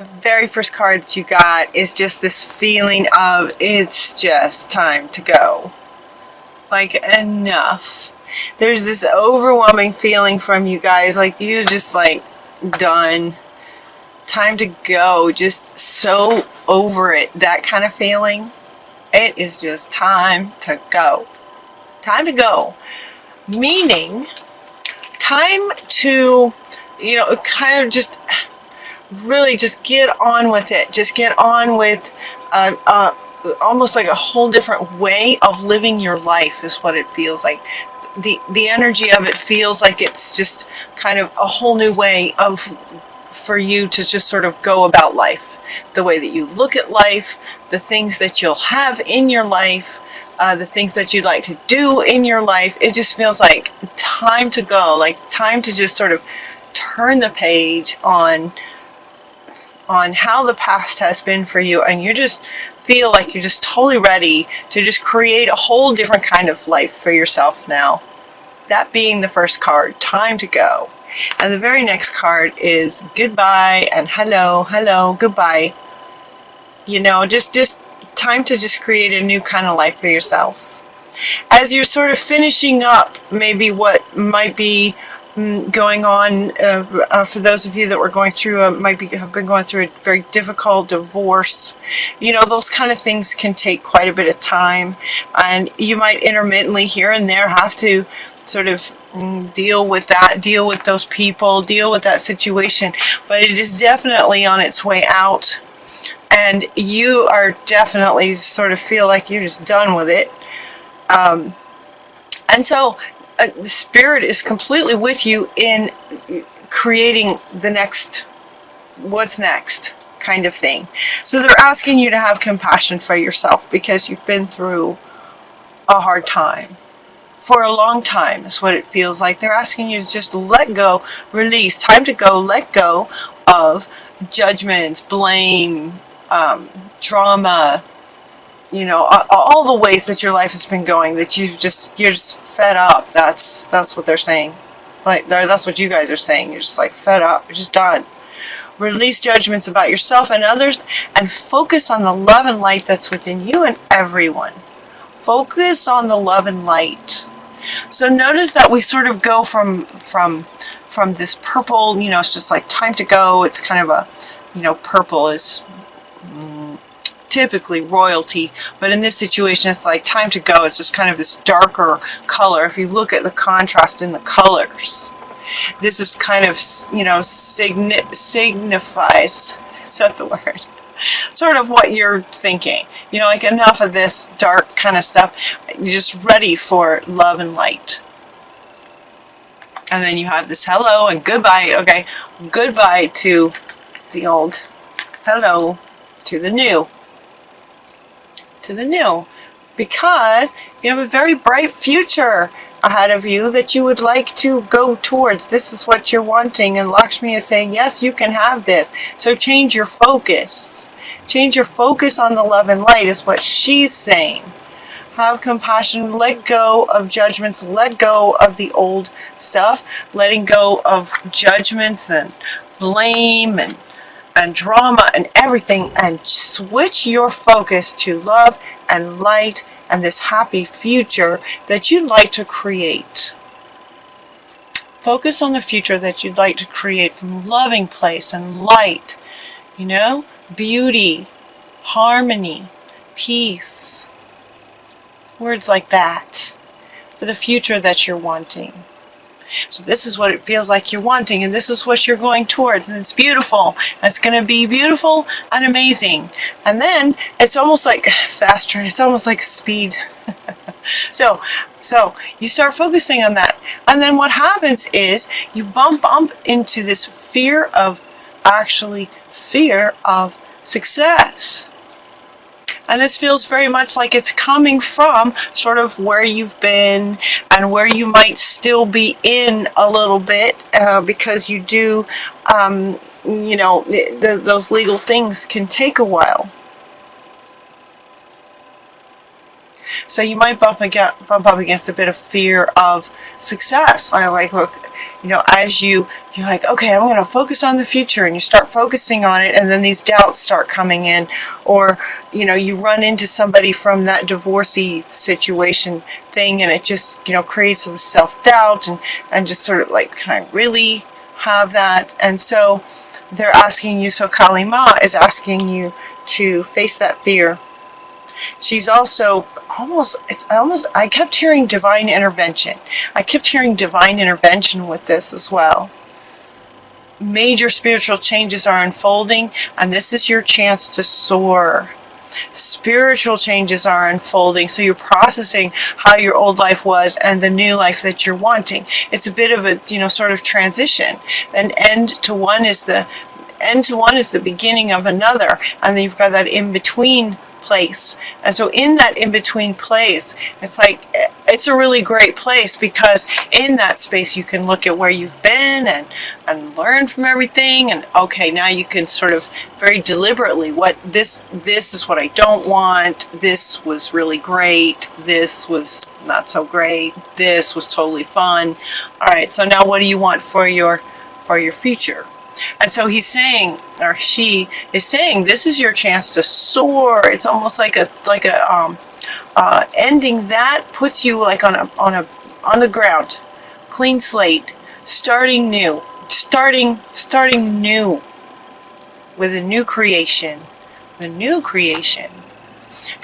The very first card that you got is just this feeling of it's just time to go. Like, enough. There's this overwhelming feeling from you guys, like you're just like done. Time to go. Just so over it. That kind of feeling. It is just time to go. Time to go. Meaning, time to, kind of just really just get on with it. Just get on with almost like a whole different way of living your life is what it feels like. The energy of it feels like it's just kind of a whole new way for you to just sort of go about life. The way that you look at life, the things that you'll have in your life, the things that you'd like to do in your life. It just feels like time to go, like time to just sort of turn the page on how the past has been for you, and you just feel like you're just totally ready to just create a whole different kind of life for yourself now. That being the first card, time to go. And the very next card is goodbye and hello, goodbye. Just time to just create a new kind of life for yourself. As you're sort of finishing up maybe what might be going on for those of you that were going through have been going through a very difficult divorce. Those kind of things can take quite a bit of time, and you might intermittently here and there have to sort of deal with that, deal with those people, deal with that situation, but it is definitely on its way out, and you are definitely sort of feel like you're just done with it. And so the Spirit is completely with you in creating the next, what's next kind of thing. So they're asking you to have compassion for yourself because you've been through a hard time. For a long time is what it feels like. They're asking you to just let go, release, time to go, let go of judgments, blame, drama, all the ways that your life has been going, that you're just fed up. That's what they're saying. Like that's what you guys are saying. You're just like fed up. You're just done. Release judgments about yourself and others, and focus on the love and light that's within you and everyone. Focus on the love and light. So notice that we sort of go from this purple. It's just like time to go. It's kind of a, purple is typically royalty, but in this situation it's like time to go. It's just kind of this darker color. If you look at the contrast in the colors, this is kind of, signifies, is that the word? Sort of what you're thinking. Like enough of this dark kind of stuff. You're just ready for love and light. And then you have this hello and goodbye. Okay, goodbye to the old, hello to the new. To the new, because you have a very bright future ahead of you that you would like to go towards. This is what you're wanting, and Lakshmi is saying, yes, you can have this. So change your focus. Change your focus on the love and light is what she's saying. Have compassion, let go of judgments, let go of the old stuff, letting go of judgments and blame and drama and everything, and switch your focus to love and light and this happy future that you'd like to create. Focus on the future that you'd like to create from loving place and light, beauty, harmony, peace, words like that for the future that you're wanting. So this is what it feels like you're wanting, and this is what you're going towards, and it's beautiful. It's going to be beautiful and amazing. And then it's almost like fast turn. It's almost like speed. So you start focusing on that, and then what happens is you bump into this fear of success. And this feels very much like it's coming from sort of where you've been and where you might still be in a little bit because you do, those legal things can take a while. So you might bump up against a bit of fear of success. I like, look, as you're like, okay, I'm going to focus on the future, and you start focusing on it, and then these doubts start coming in, or, you run into somebody from that divorcee situation thing, and it just, creates the self-doubt and just sort of like, can I really have that? And so they're asking you, so Kali Ma is asking you to face that fear. She's also I kept hearing divine intervention. I kept hearing divine intervention with this as well. Major spiritual changes are unfolding, and this is your chance to soar. Spiritual changes are unfolding, so you're processing how your old life was and the new life that you're wanting. It's a bit of a, sort of transition. An end to one is the beginning of another, and then you've got that in-between place. And so in that in-between place, it's a really great place, because in that space you can look at where you've been and learn from everything, and okay, now you can sort of very deliberately, this is what I don't want, this was really great, this was not so great, this was totally fun. All right, so now what do you want for your future? And so he's saying, or she is saying, this is your chance to soar. It's almost like a ending that puts you like on the ground, clean slate, starting new with a new creation,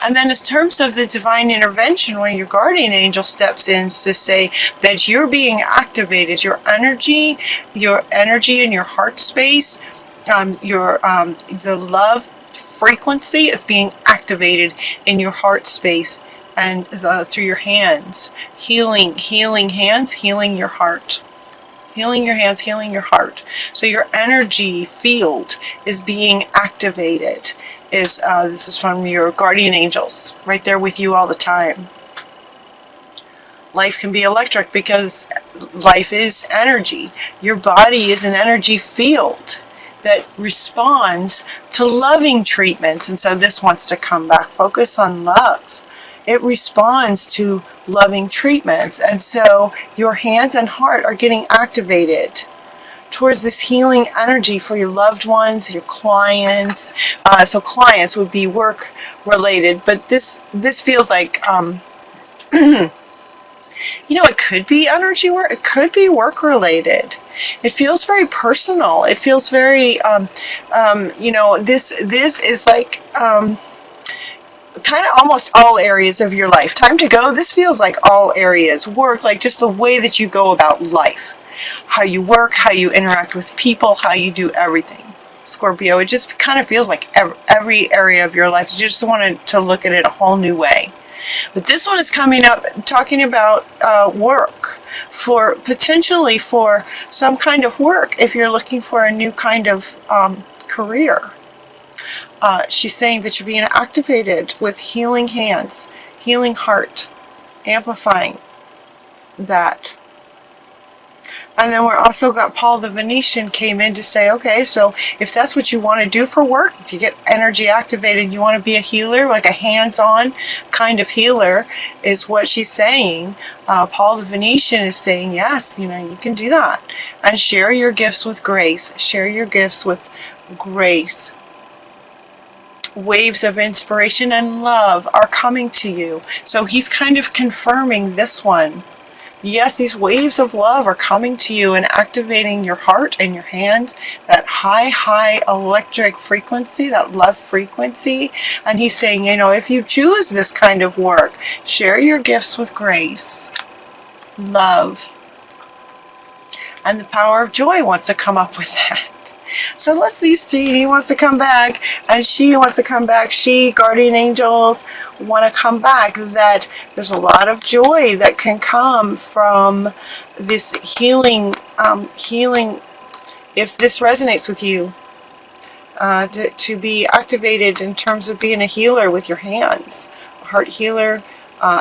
And then in terms of the divine intervention, when your guardian angel steps in to say that you're being activated, your energy in your heart space, the love frequency is being activated in your heart space, and through your hands, healing hands, healing your heart. Healing your hands, healing your heart. So your energy field is being activated. This is from your guardian angels, right there with you all the time. Life can be electric because life is energy. Your body is an energy field that responds to loving treatments. And so this wants to come back. Focus on love. It responds to loving treatments. And so your hands and heart are getting activated towards this healing energy for your loved ones, your clients. So clients would be work related, but this feels like, it could be energy work. It could be work related. It feels very personal. It feels very, this is like, kind of almost all areas of your life. Time to go. This feels like all areas. Work, like just the way that you go about life. How you work, how you interact with people, how you do everything. Scorpio, it just kind of feels like every area of your life. You just wanted to look at it a whole new way. But this one is coming up talking about work, potentially for some kind of work if you're looking for a new kind of career. She's saying that you're being activated with healing hands, healing heart, amplifying that. And then we're also got Paul the Venetian came in to say, okay, so if that's what you want to do for work, if you get energy activated, you want to be a healer, like a hands-on kind of healer, is what she's saying. Paul the Venetian is saying, yes, you can do that. And share your gifts with grace. Share your gifts with grace. Waves of inspiration and love are coming to you. So he's kind of confirming this one. Yes, these waves of love are coming to you and activating your heart and your hands, that high electric frequency, that love frequency. And he's saying, if you choose this kind of work, share your gifts with grace, love, and the power of joy wants to come up with that. So let's these three, he wants to come back and she wants to come back. She, guardian angels, want to come back. That there's a lot of joy that can come from this healing, if this resonates with you, to be activated in terms of being a healer with your hands, a heart healer,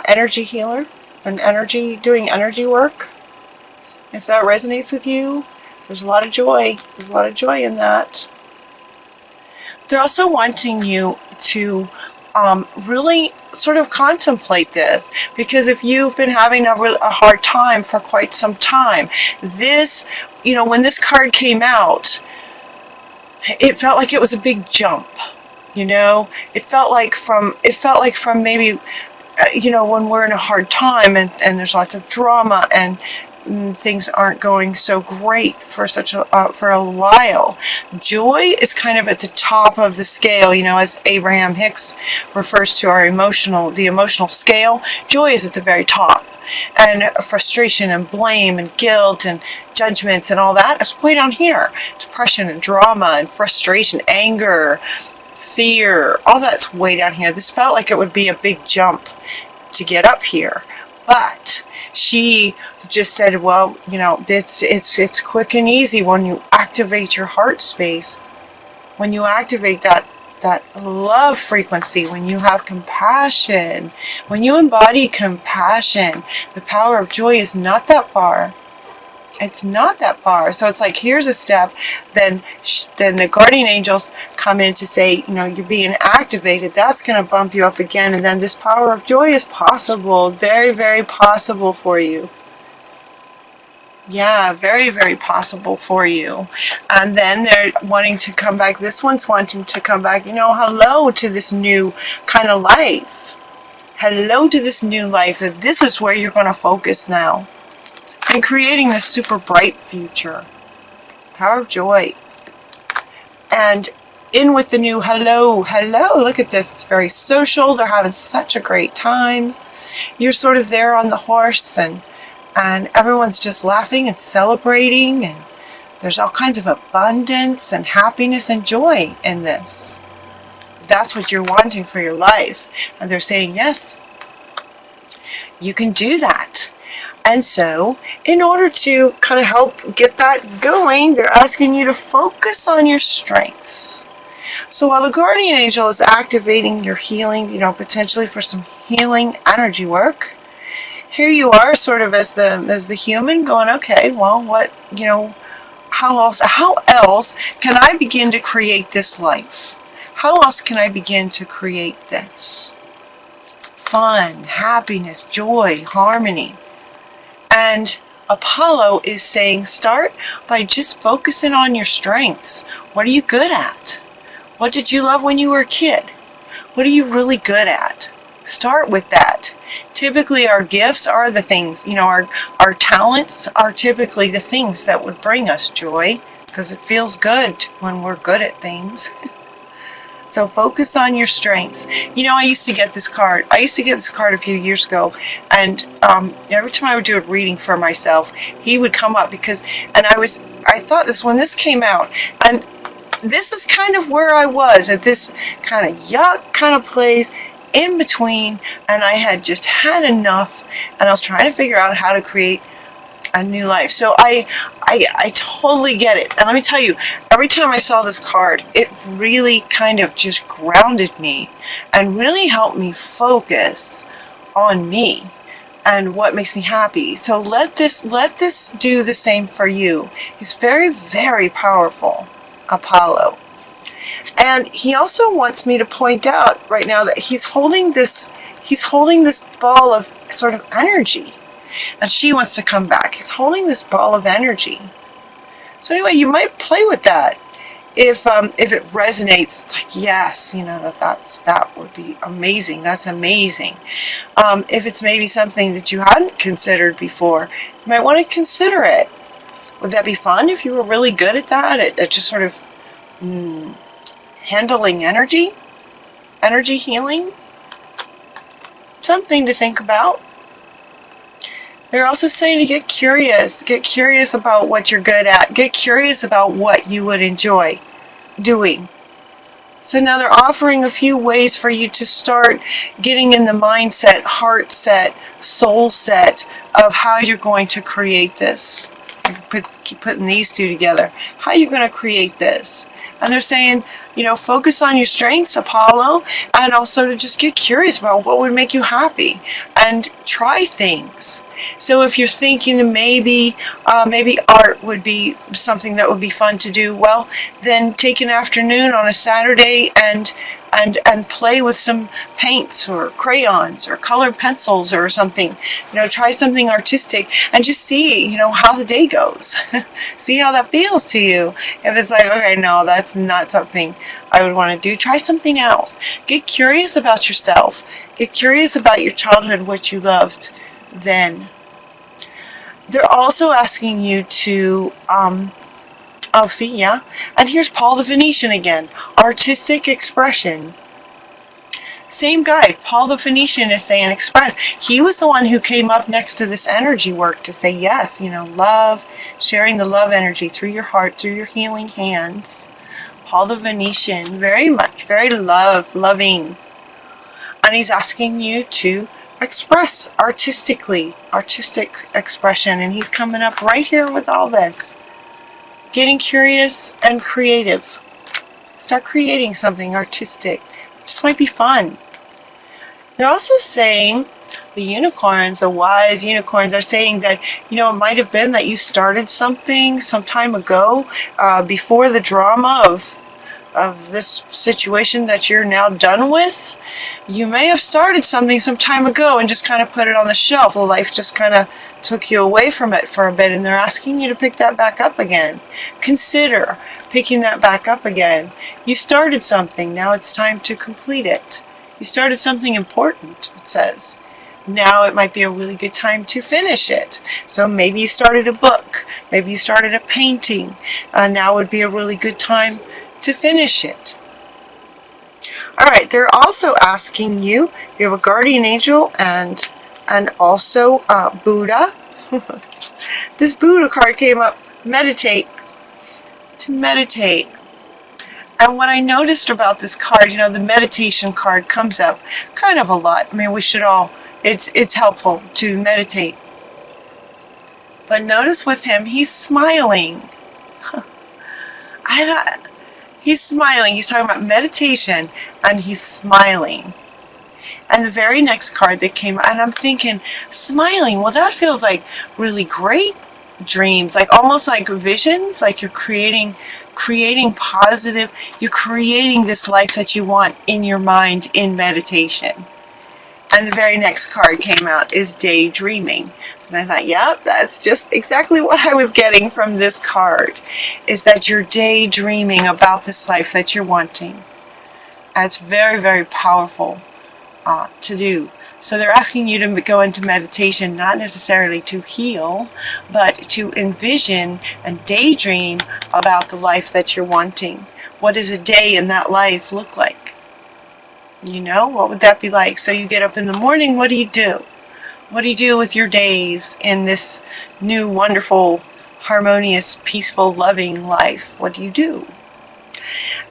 energy healer, doing energy work. If that resonates with you, there's a lot of joy. There's a lot of joy in that. They're also wanting you to really sort of contemplate this, because if you've been having a hard time for quite some time, this, when this card came out, it felt like it was a big jump. It felt like from maybe, when we're in a hard time and there's lots of drama and things aren't going so great for for a while. Joy is kind of at the top of the scale, as Abraham Hicks refers to the emotional scale. Joy is at the very top, and frustration and blame and guilt and judgments and all that is way down here. Depression and drama and frustration, anger, fear, all that's way down here. This felt like it would be a big jump to get up here, but she just said, well, it's quick and easy when you activate your heart space, when you activate that love frequency, when you have compassion, when you embody compassion. The power of joy is not that far. It's not that far. So it's like, here's a step. Then the guardian angels come in to say, you're being activated. That's going to bump you up again. And then this power of joy is possible. Very, very possible for you. Yeah, very, very possible for you. And then they're wanting to come back. This one's wanting to come back, hello to this new kind of life. Hello to this new life. That this is where you're going to focus now. And creating this super bright future. Power of joy. And in with the new hello. Look at this. It's very social. They're having such a great time. You're sort of there on the horse, and everyone's just laughing and celebrating, and there's all kinds of abundance and happiness and joy in this. That's what you're wanting for your life. And they're saying, yes, you can do that. And so, in order to kind of help get that going, they're asking you to focus on your strengths. So while the guardian angel is activating your healing, potentially for some healing energy work, here you are sort of as the human going, okay, well, what, how else can I begin to create this life? How else can I begin to create this? Fun, happiness, joy, harmony. And Apollo is saying, start by just focusing on your strengths. What are you good at? What did you love when you were a kid? What are you really good at? Start with that. Typically our gifts are the things, our talents are typically the things that would bring us joy, because it feels good when we're good at things. So focus on your strengths. I used to get this card. A few years ago, and every time I would do a reading for myself, he would come up I thought this when this came out, and this is kind of where I was at this kind of yuck kind of place in between, and I had just had enough, and I was trying to figure out how to create a new life. So I totally get it. And let me tell you, every time I saw this card, it really kind of just grounded me and really helped me focus on me and what makes me happy. So let this do the same for you. He's very, very powerful, Apollo. And he also wants me to point out right now that he's holding this ball of sort of energy. And she wants to come back. He's holding this ball of energy. So anyway, you might play with that. If it resonates, it's like, yes, that would be amazing. That's amazing. If it's maybe something that you hadn't considered before, you might want to consider it. Would that be fun if you were really good at that? At just sort of handling energy healing? Something to think about. They're also saying to get curious about what you're good at, get curious about what you would enjoy doing. So now they're offering a few ways for you to start getting in the mindset, heart set, soul set of how you're going to create this. Keep putting these two together. How you're going to create this. And they're saying, focus on your strengths, Apollo, and also to just get curious about what would make you happy and try things. So if you're thinking that maybe art would be something that would be fun to do, well, then take an afternoon on a Saturday and and play with some paints or crayons or colored pencils or something. Try something artistic and just see, how the day goes. See how that feels to you. If it's like, okay, no, that's not something I would want to do, try something else. Get curious about yourself. Get curious about your childhood, what you loved then. They're also asking you to, oh, see, yeah. And here's Paul the Venetian again. Artistic expression. Same guy. Paul the Venetian is saying express. He was the one who came up next to this energy work to say yes, love, sharing the love energy through your heart, through your healing hands. Paul the Venetian, very much, very loving. And he's asking you to express artistically, artistic expression. And he's coming up right here with all this. Getting curious and creative. Start creating something artistic. This might be fun. They're also saying, the unicorns, the wise unicorns are saying that, it might have been that you started something some time ago, before the drama of this situation that you're now done with. You may have started something some time ago and just kind of put it on the shelf. Life just kind of took you away from it for a bit, and they're asking you to pick that back up again. Consider picking that back up again. You started something, now it's time to complete it. You started something important, it says. Now it might be a really good time to finish it. So maybe you started a book, maybe you started a painting. Now would be a really good time to finish it. Alright, they're also asking you, you have a guardian angel and also Buddha. This Buddha card came up, meditate. To meditate. And what I noticed about this card, the meditation card comes up kind of a lot. I mean, we should all, it's helpful to meditate. But notice with him, he's smiling. He's smiling. He's talking about meditation, and he's smiling. And the very next card that came out, and I'm thinking, smiling, well, that feels like really great dreams, like almost like visions, like you're creating positive, you're creating this life that you want in your mind in meditation. And the very next card came out is daydreaming. And I thought, yep, that's just exactly what I was getting from this card, is that you're daydreaming about this life that you're wanting. And it's very, very powerful to do. So they're asking you to go into meditation, not necessarily to heal, but to envision and daydream about the life that you're wanting. What does a day in that life look like? What would that be like? So you get up in the morning, what do you do? What do you do with your days in this new, wonderful, harmonious, peaceful, loving life? What do you do?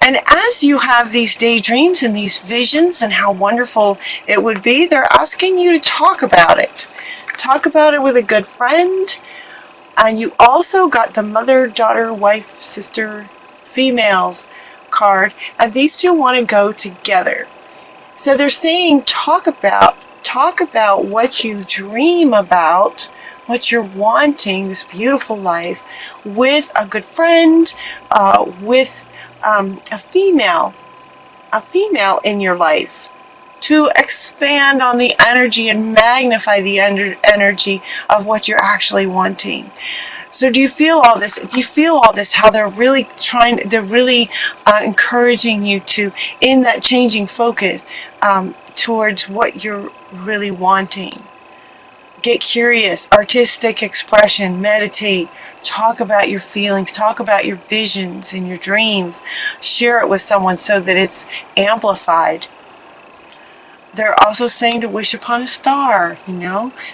And as you have these daydreams and these visions and how wonderful it would be, they're asking you to talk about it. Talk about it with a good friend. And you also got the mother, daughter, wife, sister, females card. And these two want to go together. So they're saying talk about what you dream about, what you're wanting, this beautiful life, with a good friend, with a female in your life, to expand on the energy and magnify the energy of what you're actually wanting. So do you feel all this? Do you feel all this? How they're really encouraging you to, in that changing focus, towards what you're really wanting. Get curious, artistic expression, meditate, talk about your feelings, talk about your visions and your dreams. Share it with someone so that it's amplified. They're also saying to wish upon a star,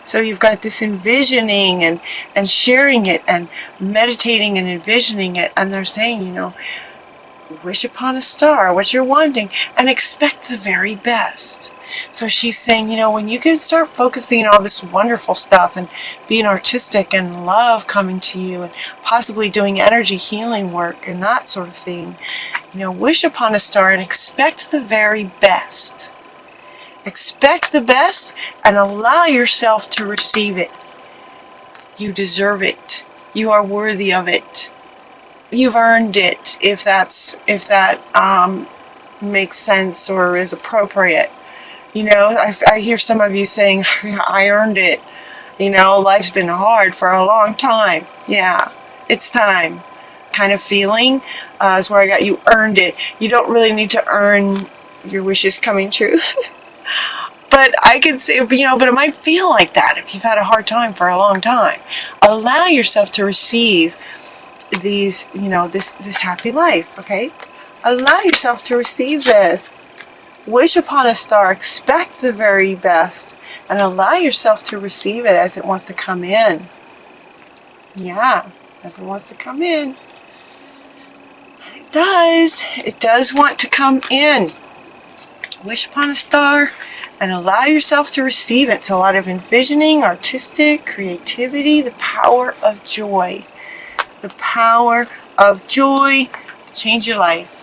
So you've got this envisioning and sharing it and meditating and envisioning it. And they're saying, wish upon a star, what you're wanting, and expect the very best. So she's saying, when you can start focusing on all this wonderful stuff and being artistic and love coming to you and possibly doing energy healing work and that sort of thing, wish upon a star and expect the very best. Expect the best and allow yourself to receive it. You deserve it. You are worthy of it. You've earned it, if that makes sense or is appropriate. You know, I hear some of you saying, I earned it. You know, life's been hard for a long time. Yeah, it's time. Kind of feeling is where I got you earned it. You don't really need to earn your wishes coming true. But I can say, you know, but it might feel like that if you've had a hard time for a long time. Allow yourself to receive these, you know, this happy life, okay? Allow yourself to receive this. Wish upon a star, expect the very best, and allow yourself to receive it as it wants to come in. Yeah, as it wants to come in. It does want to come in. Wish upon a star and allow yourself to receive it. So a lot of envisioning, artistic, creativity, the power of joy. The power of joy. Change your life.